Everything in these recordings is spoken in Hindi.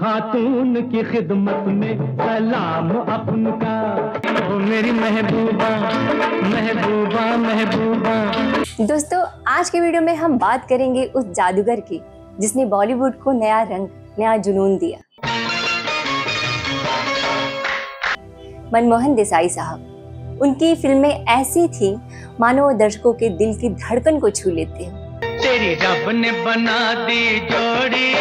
खातून की खिदमत में सलाम अपन का, ओ मेरी महबूबा महबूबा महबूबा। दोस्तों, आज के वीडियो में हम बात करेंगे उस जादूगर की जिसने बॉलीवुड को नया रंग, नया जुनून दिया। मनमोहन देसाई साहब। उनकी फिल्में ऐसी थी मानो वो दर्शकों के दिल की धड़कन को छू लेते हो। तेरी रब ने बना दी जोड़ी,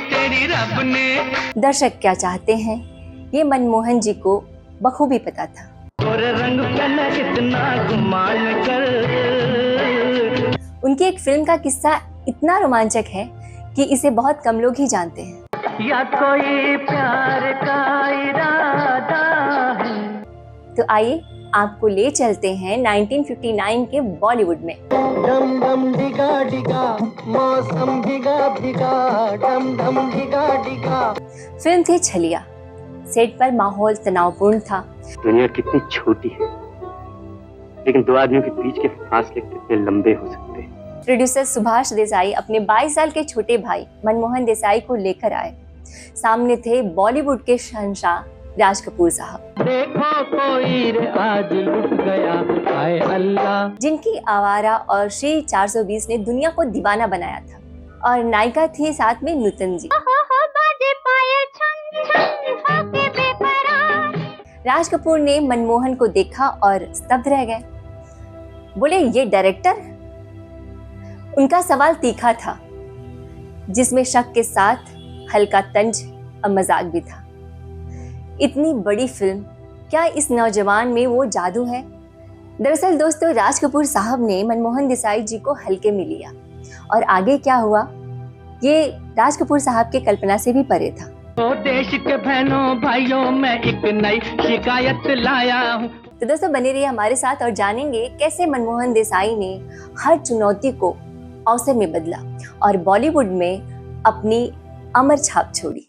तेरी रब ने। दर्शक क्या चाहते हैं ये मनमोहन जी को बखूबी पता था। और रंग पे इतना गुमान कर। उनकी एक फिल्म का किस्सा इतना रोमांचक है कि इसे बहुत कम लोग ही जानते हैं। या कोई प्यार का इरादा है। तो आइए आपको ले चलते हैं 1959 के बॉलीवुड में। डम डम डिगा डिगा मौसम भिगा भिगा, डम डम डिगा डिगा। फिल्म थी छलिया। सेट पर माहौल तनावपूर्ण था। दुनिया कितनी छोटी है, लेकिन दो आदमियों के बीच के फासले कितने लंबे हो सकते हैं। प्रोड्यूसर सुभाष देसाई अपने 22 साल के छोटे भाई मनमोहन देसाई को लेकर आए। सामने थे बॉलीवुड के शहंशाह राज कपूर साहब। देखो कोई आज लुट गया, हाय अल्लाह। जिनकी आवारा और श्री 420 ने दुनिया को दीवाना बनाया था। और नायिका थी साथ में नूतन जी। राज कपूर ने मनमोहन को देखा और स्तब्ध रह गए। बोले, ये डायरेक्टर? उनका सवाल तीखा था, जिसमें शक के साथ हल्का तंज और मजाक भी था। इतनी बड़ी फिल्म, क्या इस नौजवान में वो जादू है? दरअसल दोस्तों, राज कपूर साहब ने मनमोहन देसाई जी को हल्के में लिया और आगे क्या हुआ ये राज कपूर साहब के कल्पना से भी परे था। तो देश के बहनों भाइयों मैं एक नई शिकायत लाया हूँ। तो दोस्तों, बने रहिए हमारे साथ और जानेंगे कैसे मनमोहन देसाई ने हर चुनौती को अवसर में बदला और बॉलीवुड में अपनी अमर छाप छोड़ी।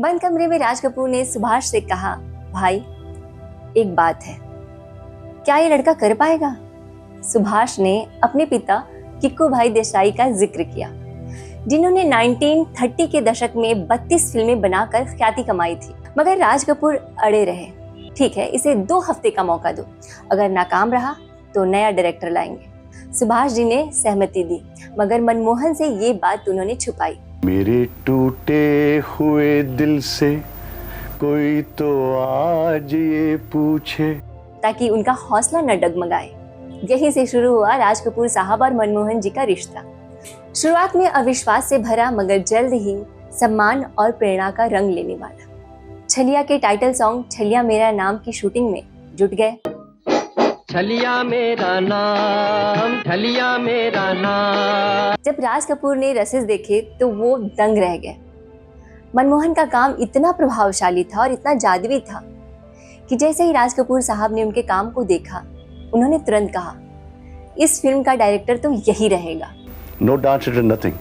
बंद कमरे में राज कपूर ने सुभाष से कहा, भाई एक बात है, क्या ये लड़का कर पाएगा? सुभाष ने अपने पिता किक्कू भाई देसाई का जिक्र किया, जिन्होंने 1930 के दशक में 32 फिल्में बनाकर ख्याति कमाई थी। मगर राज कपूर अड़े रहे। ठीक है, इसे 2 हफ्ते का मौका दो, अगर नाकाम रहा तो नया डायरेक्टर लाएंगे। सुभाष जी ने सहमति दी, मगर मनमोहन से ये बात उन्होंने छुपाई। मेरे टूटे हुए दिल से कोई तो आज ये पूछे, ताकि उनका हौसला न डगमगाए। यहीं से शुरू हुआ राज कपूर साहब और मनमोहन जी का रिश्ता। शुरुआत में अविश्वास से भरा, मगर जल्द ही सम्मान और प्रेरणा का रंग लेने वाला। छलिया के टाइटल सॉन्ग छलिया मेरा नाम की शूटिंग में जुट गए। छलिया मेरा नाम, छलिया मेरा नाम। जब राज कपूर ने रसेस देखे तो वो दंग रह गए। मनमोहन का काम इतना प्रभावशाली था और इतना जादुई था कि जैसे ही राज कपूर साहब ने उनके काम को देखा, उन्होंने तुरंत कहा, इस फिल्म का डायरेक्टर तो यही रहेगा। No doubt it is nothing.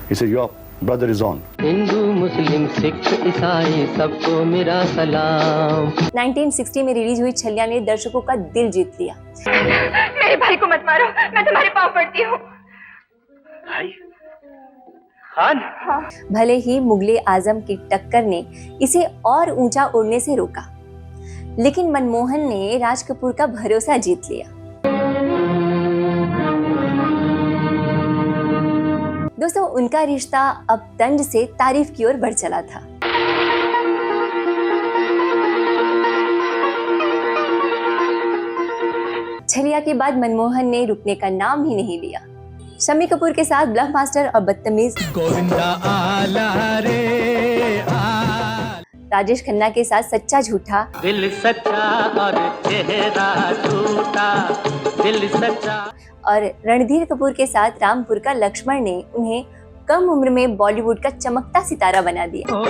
He said, your brother is on. Hindu मुस्लिम सिख ईसाई सबको मेरा सलाम। 1960 में रिलीज हुई छलिया ने दर्शकों का दिल जीत लिया। मेरे भाई को मत मारो, मैं तुम्हारे पाँव पड़ती हूँ। भाई खान? हाँ। भले ही मुगले आजम की टक्कर ने इसे और ऊंचा उड़ने से रोका, लेकिन मनमोहन ने राज कपूर का भरोसा जीत लिया। दोस्तों, उनका रिश्ता अब तंज से तारीफ की ओर बढ़ चला था। छलिया के बाद मनमोहन ने रुकने का नाम ही नहीं लिया। शम्मी कपूर के साथ ब्लफ मास्टर और बदतमीज, गोविंदा आला रे आला। राजेश खन्ना के साथ सच्चा झूठा, दिल सच्चा और चेहरा झूठा, दिल सच्चा। और रणधीर कपूर के साथ रामपुर का लक्ष्मण ने उन्हें कम उम्र में बॉलीवुड का चमकता सितारा बना दिया। ओ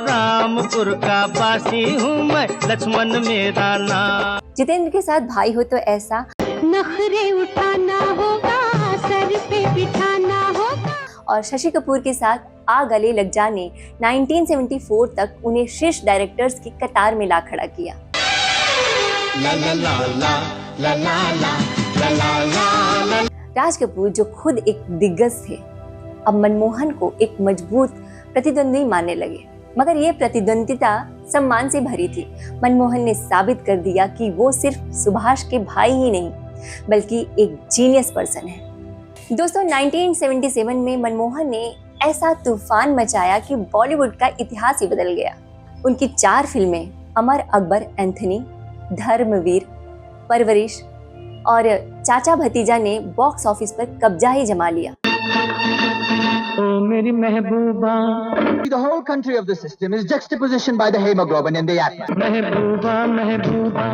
रामपुर का बासी हूँ मैं, लक्ष्मण मेरा नाम। जितेंद्र के साथ भाई हो तो ऐसा, नखरे उठाना होगा, सर पे बिठाना होगा। और शशि कपूर के साथ आ गले लग जा ने 1974 तक उन्हें शीर्ष डायरेक्टर्स की कतार में ला खड़ा किया। राज कपूर जो खुद एक दिग्गज थे, अब मनमोहन को एक मजबूत प्रतिद्वंदी मानने लगे। मगर ये प्रतिद्वंदिता सम्मान से भरी थी। मनमोहन ने साबित कर दिया कि वो सिर्फ सुभाष के भाई ही नहीं बल्कि एक जीनियस पर्सन है। दोस्तों 1977 में मनमोहन ने ऐसा तूफान मचाया कि बॉलीवुड का इतिहास ही बदल गया। उनकी 4 फिल्में अमर अकबर एंथनी, धर्मवीर, परवरिश और चाचा भतीजा ने बॉक्स ऑफिस पर कब्जा ही जमा लिया। ओ मेरी महबूबा, The whole country of the system is juxtaposition by the hemoglobin in the atmosphere. Mehbooba Mehbooba,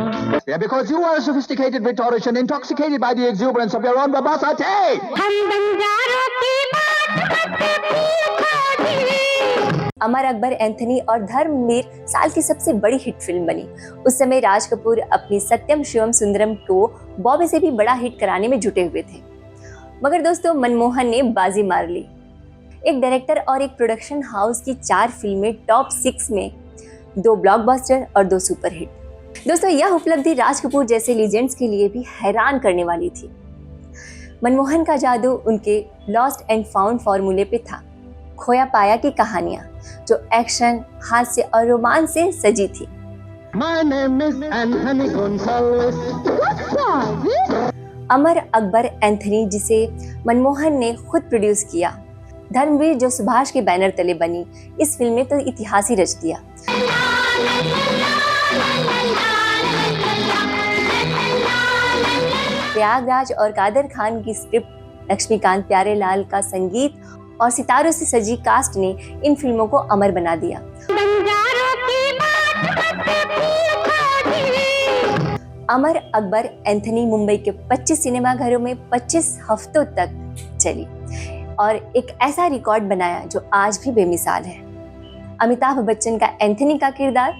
Yeah, because you are a sophisticated rhetorician intoxicated by the exuberance of your own verbosity. Amar Akbar Anthony और धर्मवीर साल की सबसे बड़ी हिट फिल्म बनी। उस समय राज कपूर अपनी सत्यम शिवम सुंदरम को बॉबी से भी बड़ा हिट कराने में जुटे हुए थे। मगर दोस्तों मनमोहन ने बाजी मार ली। एक डायरेक्टर और एक प्रोडक्शन हाउस की 4 फिल्में टॉप 6 में, 2 ब्लॉकबस्टर और 2 सुपरहिट। दोस्तों यह उपलब्धि राज कपूर जैसे लीजेंड्स के लिए भी हैरान करने वाली थी। मनमोहन का जादू उनके लॉस्ट एंड फाउंड फॉर्मूले पे था। खोया पाया की कहानियां जो एक्शन, हास्य और रोमांस से सजी थी। My name is Anthony Gonzalez. Amar Akbar Anthony जिसे मनमोहन ने खुद प्रोड्यूस किया, धर्मवीर जो सुभाष के बैनर तले बनी, इस फिल्म ने तो इतिहास ही रच दिया। प्रयागराज और कादर खान की स्क्रिप्ट, लक्ष्मीकांत प्यारेलाल का संगीत और सितारों से सजी कास्ट ने इन फिल्मों को अमर बना दिया। अमर अकबर एंथनी मुंबई के 25 सिनेमाघरों में 25 हफ्तों तक चली और एक ऐसा रिकॉर्ड बनाया जो आज भी बेमिसाल है। अमिताभ बच्चन का एंथनी का किरदार,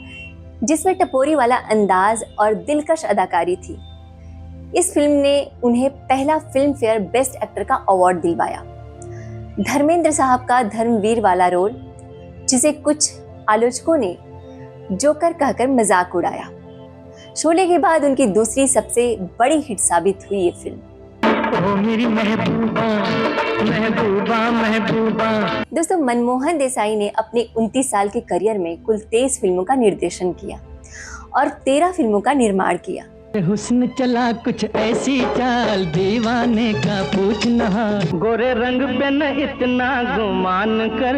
जिसमें टपोरी वाला अंदाज और दिलकश अदाकारी थी, इस फिल्म ने उन्हें पहला फिल्म फेयर बेस्ट एक्टर का अवार्ड दिलवाया। धर्मेंद्र साहब का धर्मवीर वाला रोल, जिसे कुछ आलोचकों ने जोकर कहकर मजाक उड़ाया। शोले के बाद उनकी दूसरी सबसे बड़ी हिट साबित हुई ये फिल्म। ओ मेरी महबूबा महबूबा महबूबा। दोस्तों मनमोहन देसाई ने अपने 29 साल के करियर में कुल 23 फिल्मों का निर्देशन किया और 13 फिल्मों का निर्माण किया। हुस्न चला कुछ ऐसी चाल, दीवाने का पूछना, गोरे रंग पे न इतना गुमान कर।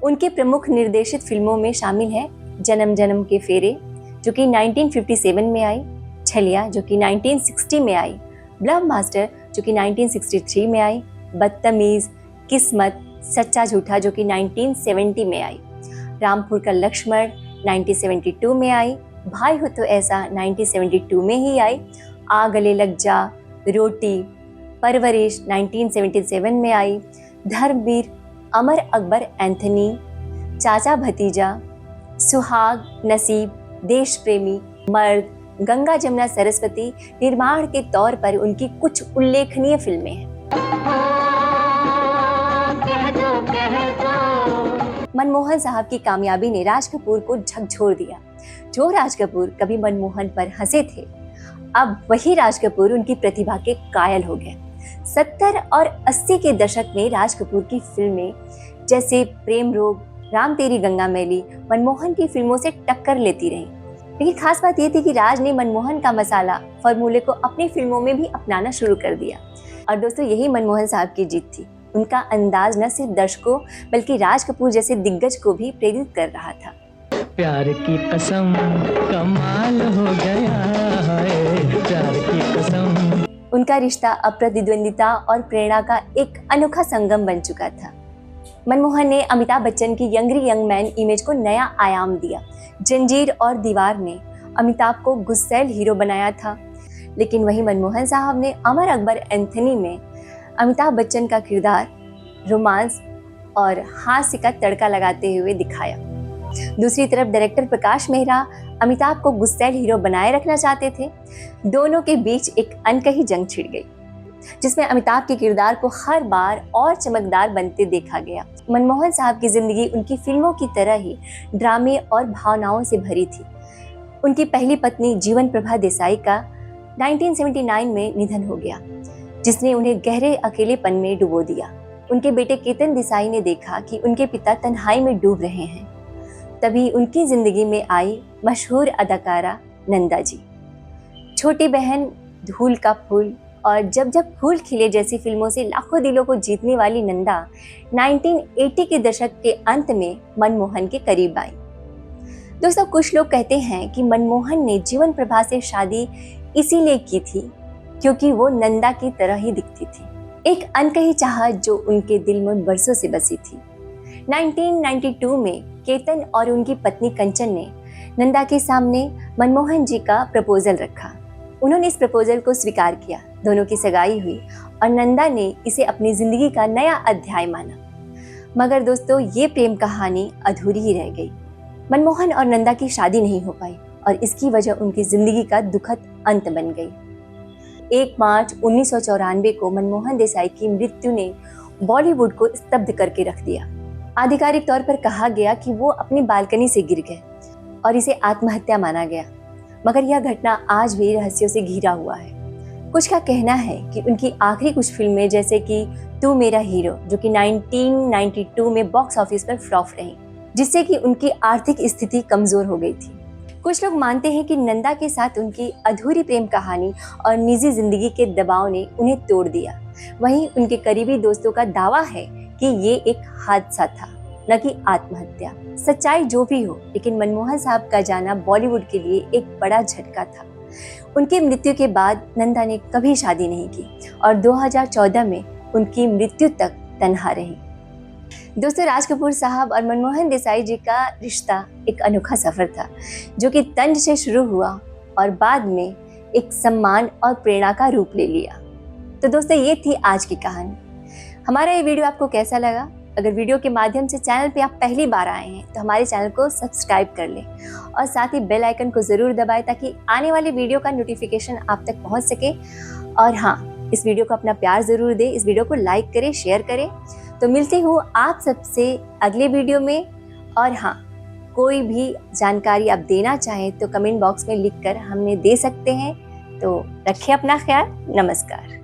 उनके प्रमुख निर्देशित फिल्मों में शामिल है जन्म जन्म के फेरे जो कि 1957 में आई, छलिया जो कि 1960 में आई, ब्रह्मास्टर जो कि 1963 में आई, बदतमीज, किस्मत, सच्चा झूठा जो कि 1970 में आई, रामपुर का लक्ष्मण 1972 में आई, भाई हो तो ऐसा 1972 में ही आई, आ गले लग जा, रोटी, परवरिश 1977 में आई, धर्मवीर, अमर अकबर एंथनी, चाचा भतीजा, सुहाग, नसीब, देश प्रेमी, मर्द, गंगा जमुना सरस्वती निर्माण के तौर पर उनकी कुछ उल्लेखनीय फिल्में हैं। मनमोहन साहब की कामयाबी ने राज कपूर को झकझोर दिया। जो राज कपूर कभी मनमोहन पर हंसे थे, अब वही राज कपूर उनकी प्रतिभा के कायल हो गए। 70 और 80 के दशक में राज कपूर की फिल्में जैसे प्रेम रोग, राम तेरी गंगा मैली मनमोहन की फिल्मों से टक्कर लेती रहीं। लेकिन खास बात यह थी कि राज ने मनमोहन का मसाला फॉर्मूले को अपनी फिल्मों में भी अपनाना शुरू कर दिया। और दोस्तों यही मनमोहन साहब की जीत थी। उनका अंदाज न सिर्फ दर्शकों बल्कि राज कपूर जैसे दिग्गज को भी प्रेरित कर रहा था। प्यार की कसम कमाल हो गया है, प्यार की कसम। उनका रिश्ता अप्रतिद्वंदिता और प्रेरणा का एक अनोखा संगम बन चुका था। मनमोहन ने अमिताभ बच्चन की यंगरी यंग मैन इमेज को नया आयाम दिया। जंजीर और दीवार ने अमिताभ को गुस्सैल हीरो बनाया था, लेकिन वही मनमोहन साहब ने अमर अकबर एंथनी में अमिताभ बच्चन का किरदार रोमांस और हास्य का तड़का लगाते हुए दिखाया। दूसरी तरफ डायरेक्टर प्रकाश मेहरा अमिताभ को गुस्सैल हीरो बनाए रखना चाहते थे। दोनों के बीच एक अनकही जंग छिड़ गई। जिसमें अमिताभ के किरदार को हर बार और चमकदार बनते देखा गया। मनमोहन साहब की जिंदगी उनकी फिल्मों की तरह ही ड्रामे और भावनाओं से भरी थी। उनकी पहली पत्नी जीवन प्रभा देसाई का 1979 में निधन हो गया, जिसने उन्हें गहरे अकेलेपन में डुबो दिया। उनके बेटे केतन देसाई ने देखा कि उनके पिता तन्हाई में डूब रहे हैं। तभी उनकी जिंदगी में आई मशहूर अदाकारा नंदा जी। छोटी बहन, धूल का फूल और जब जब फूल खिले जैसी फिल्मों से लाखों दिलों को जीतने वाली नंदा 1980 के दशक के अंत में मनमोहन के करीब आई। दोस्तों, कुछ लोग कहते हैं कि मनमोहन ने जीवन प्रभा से शादी इसीलिए की थी क्योंकि वो नंदा की तरह ही दिखती थी, एक अनकही चाहत जो उनके दिल में बरसों से बसी थी। 1992 में केतन और उनकी पत्नी कंचन ने नंदा के सामने मनमोहन जी का प्रपोजल रखा। उन्होंने इस प्रपोजल को स्वीकार किया। दोनों की सगाई हुई और नंदा ने इसे अपनी जिंदगी का नया अध्याय माना। मगर दोस्तों, ये प्रेम कहानी अधूरी ही रह गई। मनमोहन और नंदा की शादी नहीं हो पाई और इसकी वजह उनकी जिंदगी का दुखद अंत बन गई। 1 मार्च 1994 को मनमोहन देसाई की मृत्यु ने बॉलीवुड को स्तब्ध करके रख दिया। आधिकारिक तौर पर कहा गया कि वो अपनी बालकनी से गिर गए और इसे आत्महत्या माना गया, मगर यह घटना आज भी रहस्यों से घिरा हुआ है। कुछ का कहना है कि उनकी आखिरी कुछ फिल्में जैसे कि तू मेरा हीरो, जो कि 1992 में बॉक्स ऑफिस पर फ्लॉप रही, जिससे कि उनकी आर्थिक स्थिति कमजोर हो गई थी। कुछ लोग मानते हैं कि नंदा के साथ उनकी अधूरी प्रेम कहानी और निजी जिंदगी के दबाव ने उन्हें तोड़ दिया। वहीं उनके करीबी दोस्तों का दावा है कि ये एक हादसा था, न कि आत्महत्या। सच्चाई जो भी हो, लेकिन मनमोहन साहब का जाना बॉलीवुड के लिए एक बड़ा झटका था। उनकी मृत्यु के बाद नंदा ने कभी शादी नहीं की और 2014 में उनकी मृत्यु तक तन्हा रही। दोस्तों, राज कपूर साहब और मनमोहन देसाई जी का रिश्ता एक अनोखा सफर था, जो कि तंज से शुरू हुआ और बाद में एक सम्मान और प्रेरणा का रूप ले लिया। तो दोस्तों, ये थी आज की कहानी। हमारा ये वीडियो आपको कैसा लगा? अगर वीडियो के माध्यम से चैनल पे आप पहली बार आए हैं तो हमारे चैनल को सब्सक्राइब कर लें और साथ ही बेल आइकन को ज़रूर दबाएं ताकि आने वाली वीडियो का नोटिफिकेशन आप तक पहुंच सके। और हाँ, इस वीडियो को अपना प्यार ज़रूर दें, इस वीडियो को लाइक करें, शेयर करें। तो मिलती हूँ आप सबसे अगले वीडियो में। और हाँ, कोई भी जानकारी आप देना चाहें तो कमेंट बॉक्स में लिखकर हमें दे सकते हैं। तो रखें अपना ख्याल। नमस्कार।